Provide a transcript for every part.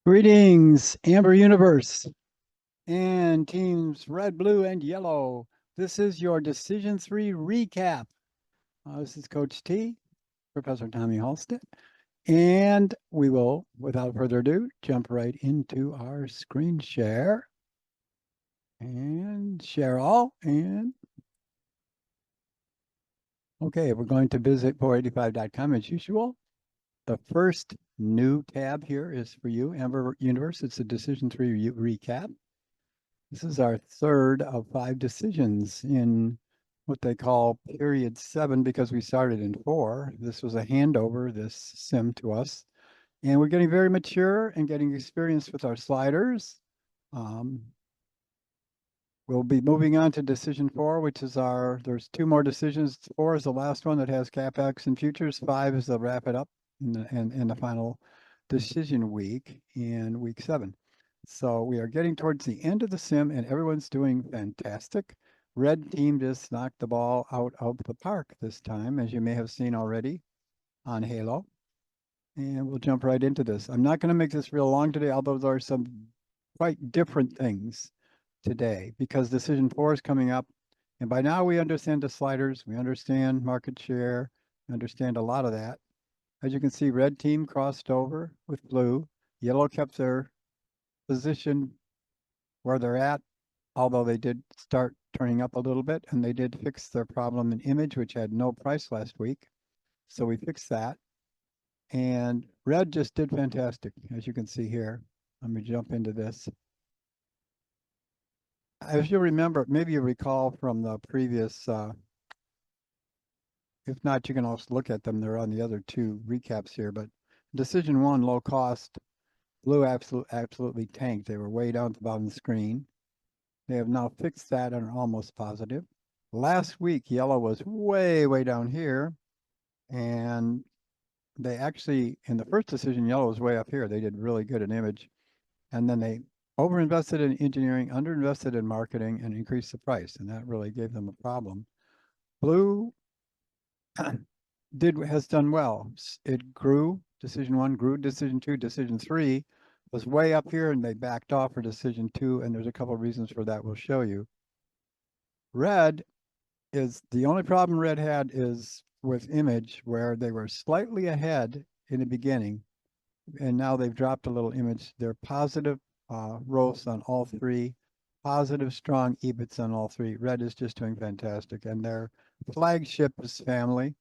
Greetings, Amber Universe and teams red, blue, and yellow. This is your Decision 3 recap. This is Coach T, Professor Tommy Halstead, and we will, without further ado, jump right into our screen share and share all. And okay, we're going to visit 485.com as usual. The first new tab here is for you, Amber Universe. It's a Decision 3 recap. This is our third of 5 decisions in what they call period 7 because we started in 4. This was a handover, this sim to us. And we're getting very mature and getting experience with our sliders. We'll be moving on to decision 4, which is there's 2 more decisions. 4 is the last one that has CapEx and futures. 5 is the wrap it up in the final decision week in week 7. So we are getting towards the end of the sim and everyone's doing fantastic. Red team just knocked the ball out of the park this time, as you may have seen already on Halo. And we'll jump right into this. I'm not going to make this real long today, although there are some quite different things today because decision 4 is coming up. And by now we understand the sliders, we understand market share, understand a lot of that. As you can see, red team crossed over with blue. Yellow kept their position where they're at, although they did start turning up a little bit and they did fix their problem in image, which had no price last week. So we fixed that. And red just did fantastic, as you can see here. Let me jump into this. As you remember, maybe you recall from the previous, if not, you can also look at them. They're on the other 2 recaps here, but decision 1, low cost, blue absolutely tanked. They were way down at the bottom of the screen. They have now fixed that and are almost positive. Last week, yellow was way, way down here. And they actually, in the first decision, yellow was way up here. They did really good in image. And then they overinvested in engineering, underinvested in marketing, and increased the price. And that really gave them a problem. Blue has done well. It grew. Decision 1 grew. Decision 2, decision 3 was way up here, and they backed off for decision 2. And there's a couple of reasons for that we'll show you. Red is the only problem red had is with image, where they were slightly ahead in the beginning, and now they've dropped a little image. They're positive ROAS on all 3, positive strong EBITs on all 3. Red is just doing fantastic, and their flagship is family.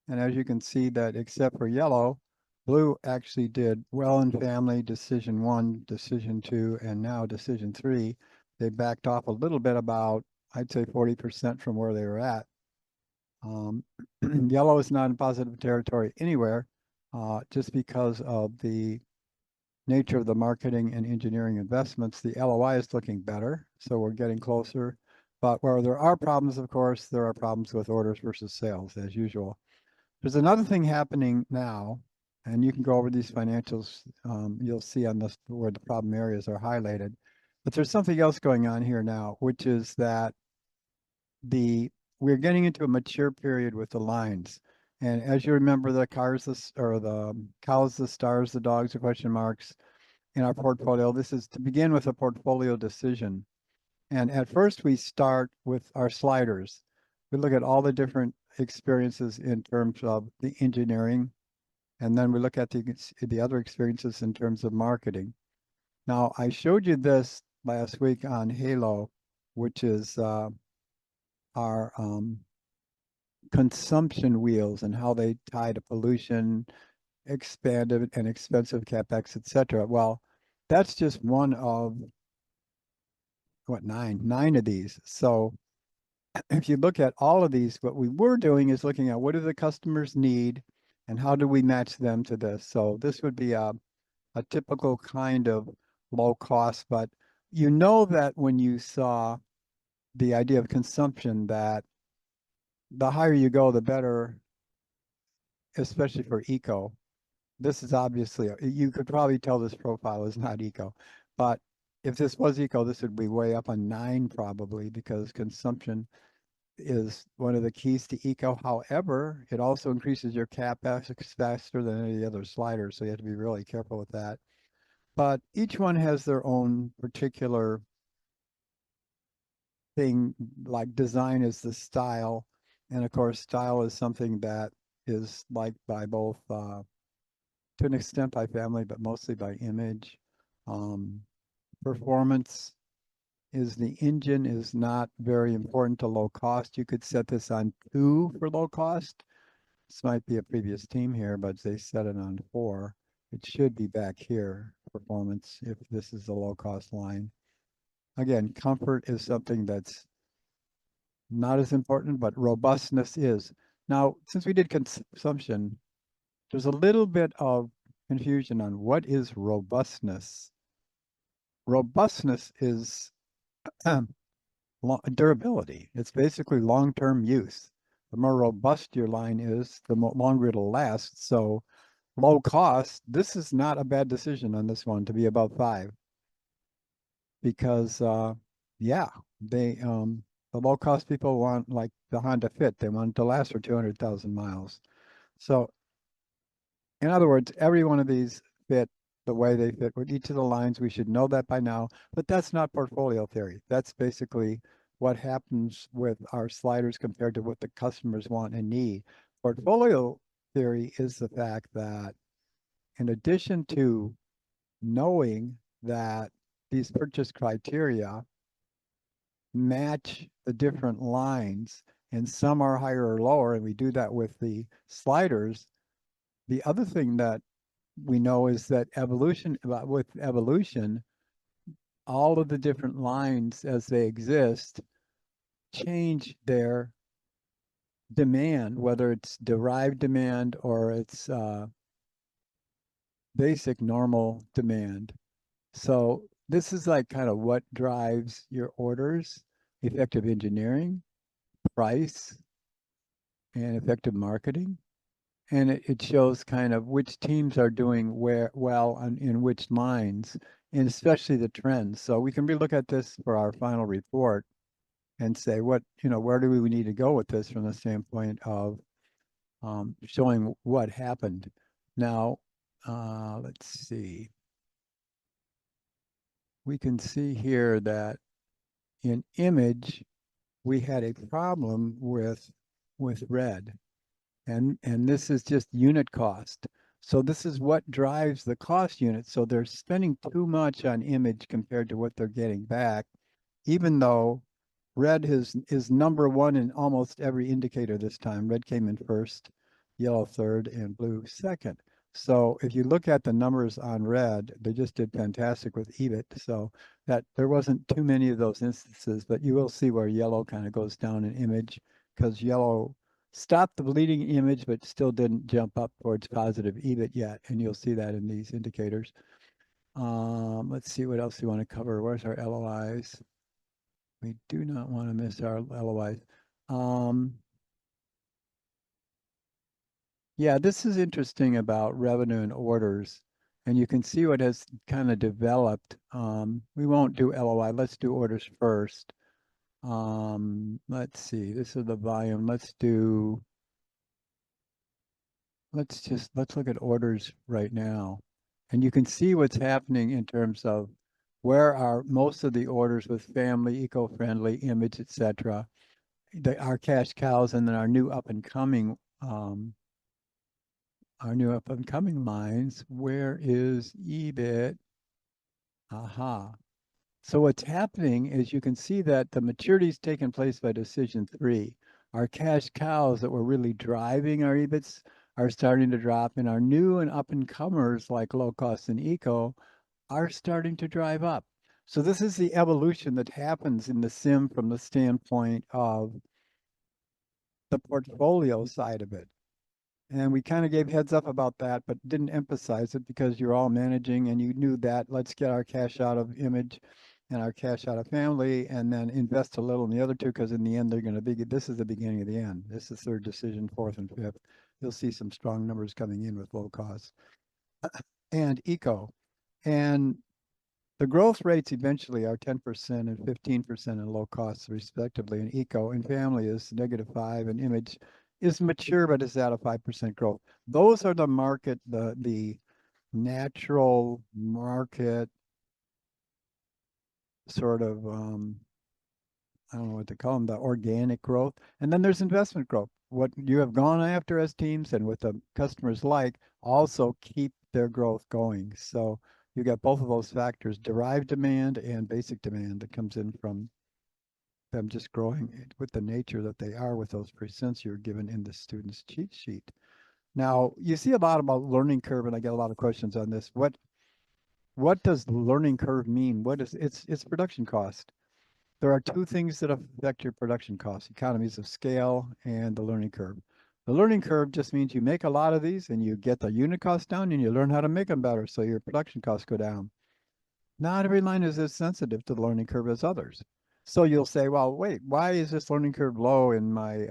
And as you can see that except for yellow, blue actually did well in family, decision 1, decision 2, and now decision 3. They backed off a little bit, about, I'd say 40% from where they were at. Yellow is not in positive territory anywhere, just because of the nature of the marketing and engineering investments. The LOI is looking better, so we're getting closer. But where there are problems, of course, there are problems with orders versus sales, as usual. There's another thing happening now, and you can go over these financials. You'll see on this where the problem areas are highlighted. But there's something else going on here now, which is that we're getting into a mature period with the lines. And as you remember, the cows, the stars, the dogs, the question marks in our portfolio. This is to begin with a portfolio decision. And at first we start with our sliders. We look at all the different experiences in terms of the engineering, and then we look at the other experiences in terms of marketing. Now, I showed you this last week on Halo, which is our consumption wheels and how they tie to pollution, expanded and expensive capex, etc. Well, that's just one of what, nine of these. So if you look at all of these, what we were doing is looking at what do the customers need and how do we match them to this. So this would be a typical kind of low cost, but you know that when you saw the idea of consumption, that the higher you go, the better, especially for eco. This is obviously, you could probably tell this profile is not eco, but if this was eco, this would be way up on 9 probably, because consumption is one of the keys to eco. However, it also increases your capex faster than any other slider, so you have to be really careful with that. but each one has their own particular thing. Like design is the style, and of course style is something that is liked by both to an extent by family, but mostly by image. um, Performance is the engine is not very important to low cost. You could set this on 2 for low cost. This might be a previous team here, but they set it on 4. It should be back here, performance, if this is the low cost line. Again, comfort is something that's not as important, but robustness is. Now, since we did consumption, there's a little bit of confusion on what is robustness. Robustness is durability. It's basically long-term use. The more robust your line is, the longer it'll last. So low cost, this is not a bad decision on this one to be above 5, because yeah, they the low cost people want like the Honda Fit. They want it to last for 200,000 miles. So in other words, every one of these fit the way they fit with each of the lines. We should know that by now, but that's not portfolio theory. That's basically what happens with our sliders compared to what the customers want and need. Portfolio theory is the fact that in addition to knowing that these purchase criteria match the different lines and some are higher or lower, and we do that with the sliders. The other thing that we know is that with evolution, all of the different lines as they exist change their demand, whether it's derived demand or it's basic normal demand. So this is like kind of what drives your orders: effective engineering, price, and effective marketing. And it shows kind of which teams are doing where well in which lines, and especially the trends. So we can relook at this for our final report and say where do we need to go with this from the standpoint of showing what happened. Now, let's see. We can see here that in image, we had a problem with red. And this is just unit cost. So this is what drives the cost unit. So they're spending too much on image compared to what they're getting back, even though red is number one in almost every indicator this time. Red came in first, yellow third, and blue second. So if you look at the numbers on red, they just did fantastic with EBIT. So that there wasn't too many of those instances, but you will see where yellow kind of goes down in image, because yellow stopped the bleeding image, but still didn't jump up towards positive EBIT yet. And you'll see that in these indicators. Let's see what else we want to cover. Where's our LOIs? We do not want to miss our LOIs. Yeah, this is interesting about revenue and orders. And you can see what has kind of developed. We won't do LOI. Let's do orders first. Let's see. This is the volume. Let's look at orders right now. And you can see what's happening in terms of where are most of the orders with family, eco-friendly, image, etc. Our cash cows, and then our new up and coming lines. Where is EBIT? Aha. So what's happening is you can see that the maturity is taken place by decision 3. Our cash cows that were really driving our EBITs are starting to drop, and our new and up and comers like low cost and eco are starting to drive up. So this is the evolution that happens in the sim from the standpoint of the portfolio side of it. And we kind of gave heads up about that, but didn't emphasize it because you're all managing and you knew that let's get our cash out of image and our cash out of family, and then invest a little in the other two, because in the end they're going to be, this is the beginning of the end. This is third decision, fourth and fifth. You'll see some strong numbers coming in with low cost and eco. And the growth rates eventually are 10% and 15% in low costs respectively, and eco and family is -5, and image is mature but is at a 5% growth. Those are the market, the natural market sort of I don't know what to call them, the organic growth. And then there's investment growth. What you have gone after as teams and what the customers like also keep their growth going. So you got both of those factors, derived demand and basic demand that comes in from them just growing with the nature that they are with those percents you're given in the student's cheat sheet. Now, you see a lot about learning curve, and I get a lot of questions on this. What does learning curve mean? What is it's production cost? There are two things that affect your production costs, economies of scale and the learning curve. The learning curve just means you make a lot of these and you get the unit cost down and you learn how to make them better, so your production costs go down. Not every line is as sensitive to the learning curve as others. So you'll say, well, wait, why is this learning curve low in my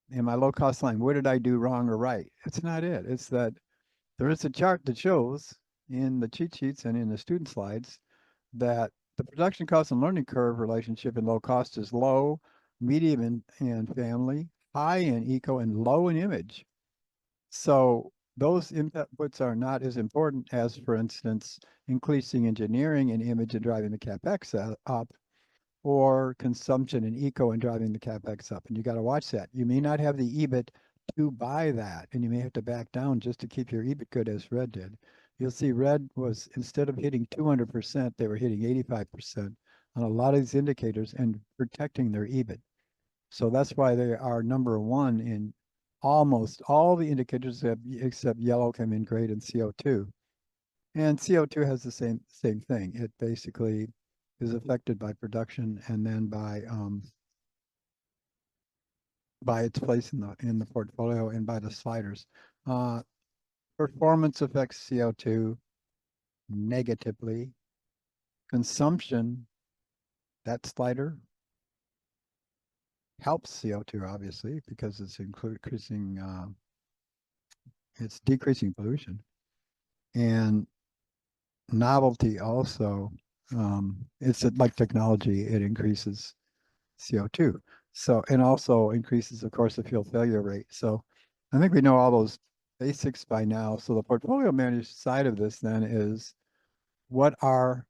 low cost line? What did I do wrong or right? It's not it. It's that there is a chart that shows in the cheat sheets and in the student slides that the production cost and learning curve relationship in low cost is low, medium in family, high in eco, and low in image. So those inputs are not as important as, for instance, increasing engineering and image and driving the CapEx up, or consumption in eco and driving the CapEx up. And you got to watch that. You may not have the EBIT to buy that, and you may have to back down just to keep your EBIT good as Red did. You'll see Red was, instead of hitting 200%, they were hitting 85% on a lot of these indicators and protecting their EBIT. So that's why they are number one in almost all the indicators except yellow came in great and CO2. And CO2 has the same thing. It basically is affected by production and then by its place in the portfolio and by the sliders. Uh, Performance affects CO2 negatively. Consumption, that slider helps CO2 obviously because it's decreasing pollution. And novelty also, it's like technology, it increases CO2. So, and also increases, of course, the fuel failure rate. So I think we know all those basics by now. So the portfolio managed side of this then is what are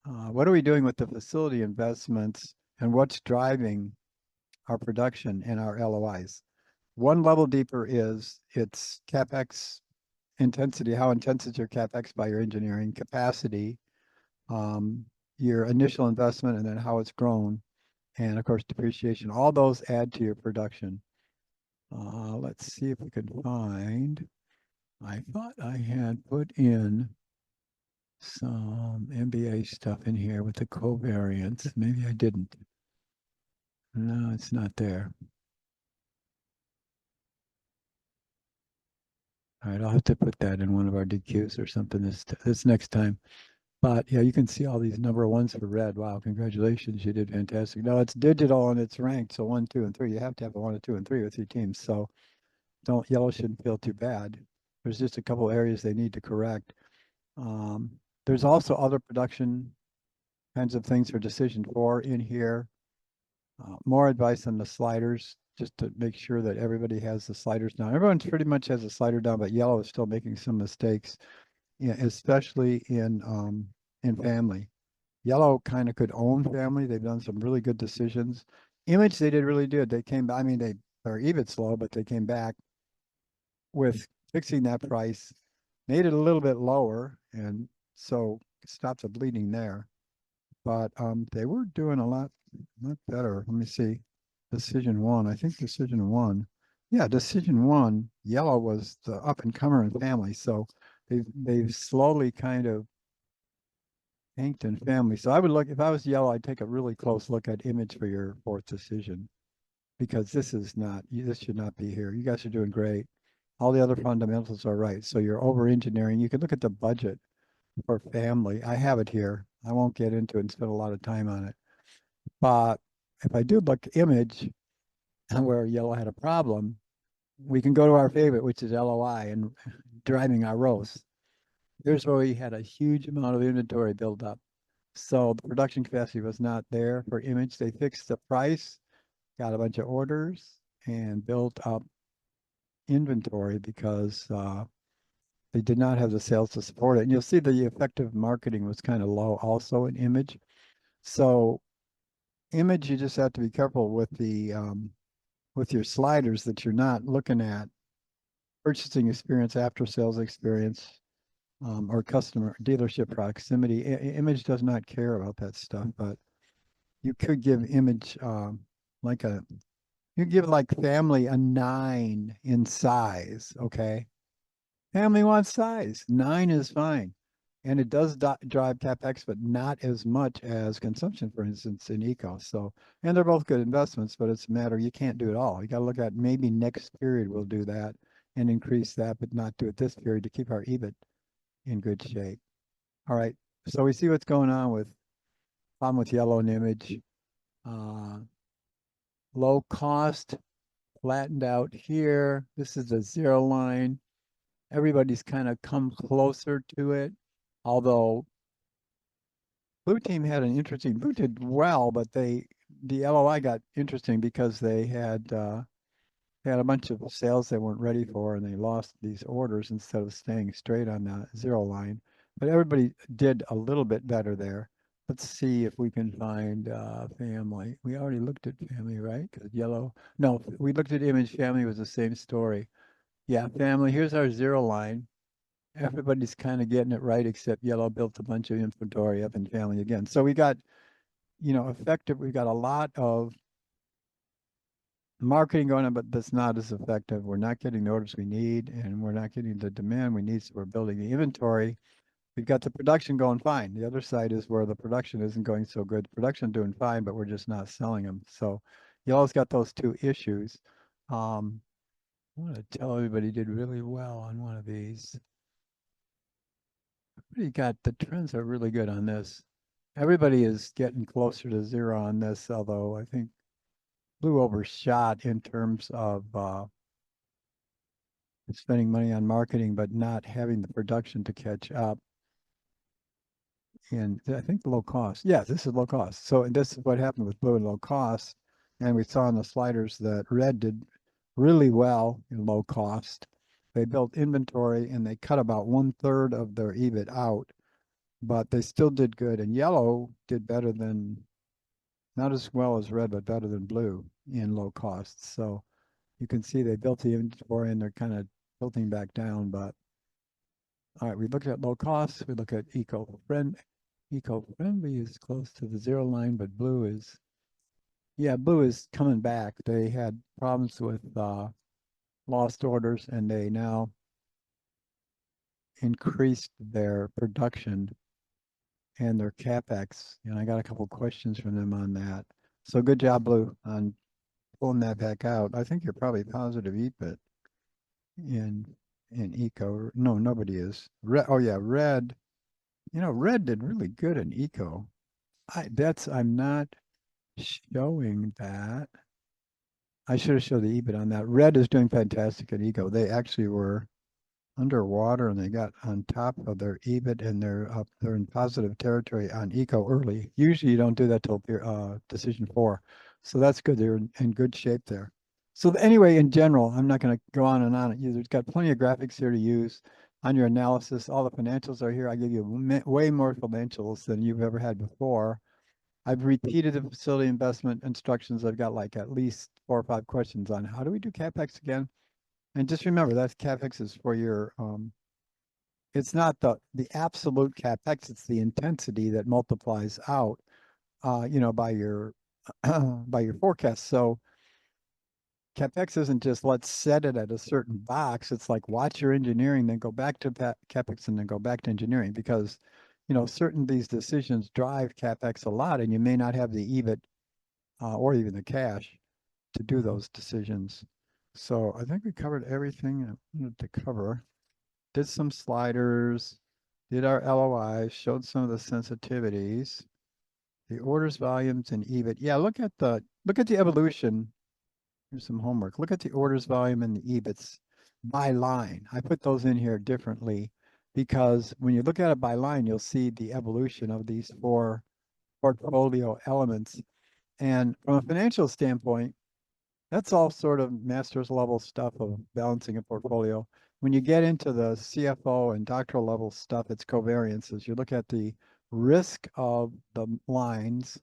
what are we doing with the facility investments and what's driving our production and our LOIs? One level deeper is its CapEx intensity. How intense is your CapEx by your engineering capacity, um, your initial investment, and then how it's grown, and of course depreciation. All those add to your production. Let's see if we can find. I thought I had put in some MBA stuff in here with the covariance. Maybe I didn't. No, it's not there. All right, I'll have to put that in one of our DQs or something this next time. But yeah, you can see all these number ones for Red. Wow, congratulations, you did fantastic. No, it's digital and it's ranked, so 1, 2, and 3. You have to have a 1, 2, and 3 with your teams. So don't yellow shouldn't feel too bad. There's just a couple areas they need to correct. There's also other production kinds of things for decision 4 in here. More advice on the sliders, just to make sure that everybody has the sliders down. Everyone pretty much has a slider down, but yellow is still making some mistakes, yeah, especially in family. Yellow kind of could own family. They've done some really good decisions. Image, they did really good. They came, I mean, they're even slow, but they came back with fixing that price, made it a little bit lower, and so stopped the bleeding there. But they were doing a lot better. Let me see. Decision 1. I think decision 1. Yeah, decision 1. Yellow was the up and comer in family. So they've slowly kind of tanked in family. So I would look, if I was yellow, I'd take a really close look at image for your 4th decision, because this should not be here. You guys are doing great. All the other fundamentals are right. So you're over engineering. You can look at the budget for family. I have it here. I won't get into it and spend a lot of time on it. But if I do look image where yellow had a problem, we can go to our favorite, which is LOI and driving our roast. Here's where we had a huge amount of inventory build up. So the production capacity was not there for image. They fixed the price, got a bunch of orders, and built up inventory because they did not have the sales to support it. And you'll see the effective marketing was kind of low also in image. So image, you just have to be careful with your sliders that you're not looking at purchasing experience, after sales experience, or customer dealership proximity. Image does not care about that stuff, but you could give image like a you give like family a 9 in size, okay? Family wants size. 9 is fine. And it does drive CapEx, but not as much as consumption, for instance, in eco. So, and they're both good investments, but it's a matter you can't do it all. You got to look at maybe next period we'll do that and increase that, but not do it this period to keep our EBIT in good shape. All right. So we see what's going on with problem with yellow and image. Uh, Low cost flattened out here. This is the zero line. Everybody's kind of come closer to it, although Blue team had an interesting. Blue did well, but the LOI got interesting because they had a bunch of sales they weren't ready for, and they lost these orders instead of staying straight on the zero line. But everybody did a little bit better there. Let's see if we can find family. We already looked at family, right? Because yellow. No, we looked at image. Family was the same story. Yeah, family. Here's our zero line. Everybody's kind of getting it right, except yellow built a bunch of inventory up in family again. So we got, effective. We got a lot of marketing going on, but that's not as effective. We're not getting the orders we need, and we're not getting the demand we need. So we're building the inventory. We've got the production going fine. The other side is where the production isn't going so good. Production doing fine, but we're just not selling them. So you always got those two issues. I want to tell everybody did really well on one of these. Everybody got the trends are really good on this. Everybody is getting closer to zero on this, although I think Blue overshot in terms of spending money on marketing, but not having the production to catch up. And I think the low cost. Yeah, this is low cost. So this is what happened with Blue and low cost. And we saw in the sliders that Red did really well in low cost. They built inventory and they cut about 1/3 of their EBIT out, but they still did good. And Yellow did better than, not as well as Red, but better than Blue in low cost. So you can see they built the inventory and they're kind of tilting back down. But all right, we looked at low cost. We look at eco-friendly. Eco-friendly is close to the zero line, but Blue is, yeah, Blue is coming back. They had problems with lost orders, and they now increased their production and their CapEx. And I got a couple questions from them on that. So good job, Blue, on pulling that back out. I think you're probably positive EBIT in eco. No, nobody is. Red, oh yeah, Red. Red did really good in eco. I'm not showing that. I should have showed the EBIT on that. Red is doing fantastic at eco. They actually were underwater and they got on top of their EBIT and they're in positive territory on eco early. Usually you don't do that till decision 4. So that's good. They're in good shape there. So anyway, in general, I'm not going to go on and on. There's got plenty of graphics here to use on your analysis. All the financials are here. I give you way more financials than you've ever had before. I've repeated the facility investment instructions. I've got like at least 4 or 5 questions on how do we do CapEx again? And just remember that CapEx is for your, it's not the absolute CapEx, it's the intensity that multiplies out, by your, by your forecast. So CapEx isn't just let's set it at a certain box. It's like watch your engineering, then go back to CapEx and then go back to engineering because, certain these decisions drive CapEx a lot and you may not have the EBIT or even the cash to do those decisions. So I think we covered everything I wanted to cover. Did some sliders, did our LOIs, showed some of the sensitivities, the orders, volumes, and EBIT. Yeah, look at the evolution. Here's some homework. Look at the orders, volume, and the EBITs by line. I put those in here differently because when you look at it by line, you'll see the evolution of these 4 portfolio elements. And from a financial standpoint, that's all sort of master's level stuff of balancing a portfolio. when you get into the CFO and doctoral level stuff, it's covariances. You look at the risk of the lines,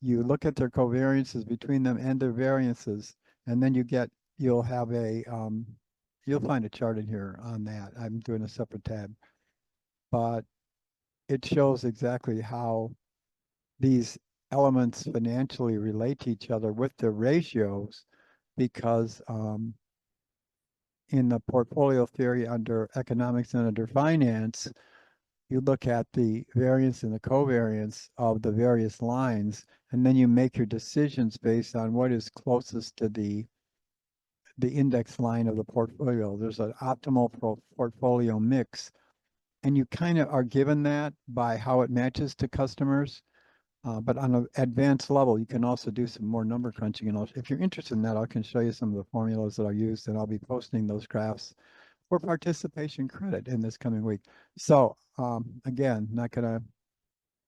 you look at their covariances between them and their variances, and then you'll have you'll find a chart in here on that. I'm doing a separate tab, but it shows exactly how these elements financially relate to each other with their ratios, because in the portfolio theory under economics and under finance, you look at the variance and the covariance of the various lines, and then you make your decisions based on what is closest to the index line of the portfolio. There's an optimal portfolio mix, and you kind of are given that by how it matches to customers. But on an advanced level, you can also do some more number crunching. And if you're interested in that, I can show you some of the formulas that I used, and I'll be posting those graphs for participation credit in this coming week. So again, not going to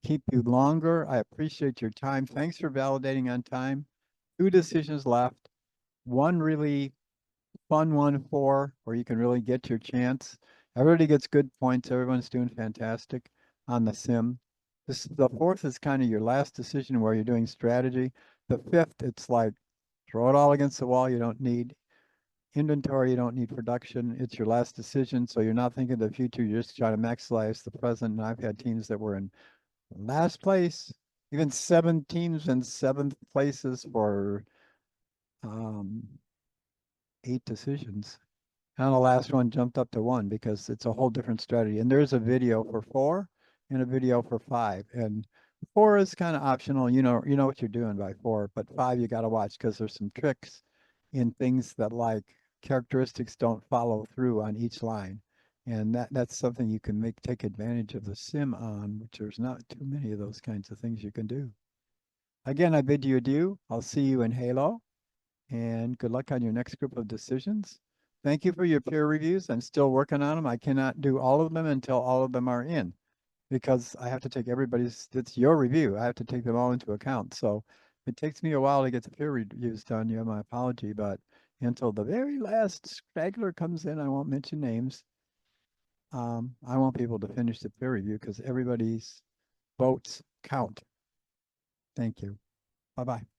keep you longer. I appreciate your time. Thanks for validating on time. 2 decisions left. One really fun one where you can really get your chance. Everybody gets good points. Everyone's doing fantastic on the sim. The 4th is kind of your last decision where you're doing strategy. The 5th, it's like throw it all against the wall. You don't need inventory, you don't need production. It's your last decision. So you're not thinking of the future. You're just trying to maximize the present. And I've had teams that were in last place, even 7 teams in 7th places for 8 decisions. And the last one jumped up to 1 because it's a whole different strategy. And there's a video for 4 and a video for 5. And 4 is kind of optional. You know what you're doing by 4, but 5 you got to watch because there's some tricks in things that like characteristics don't follow through on each line. And that's something you can take advantage of the sim on, which there's not too many of those kinds of things you can do. Again, I bid you adieu. I'll see you in Halo, and good luck on your next group of decisions. Thank you for your peer reviews. I'm still working on them. I cannot do all of them until all of them are in, because I have to take it's your review. I have to take them all into account. So it takes me a while to get the peer reviews done. You have my apology, but until the very last straggler comes in, I won't mention names. I won't be able to finish the peer review because everybody's votes count. Thank you. Bye-bye.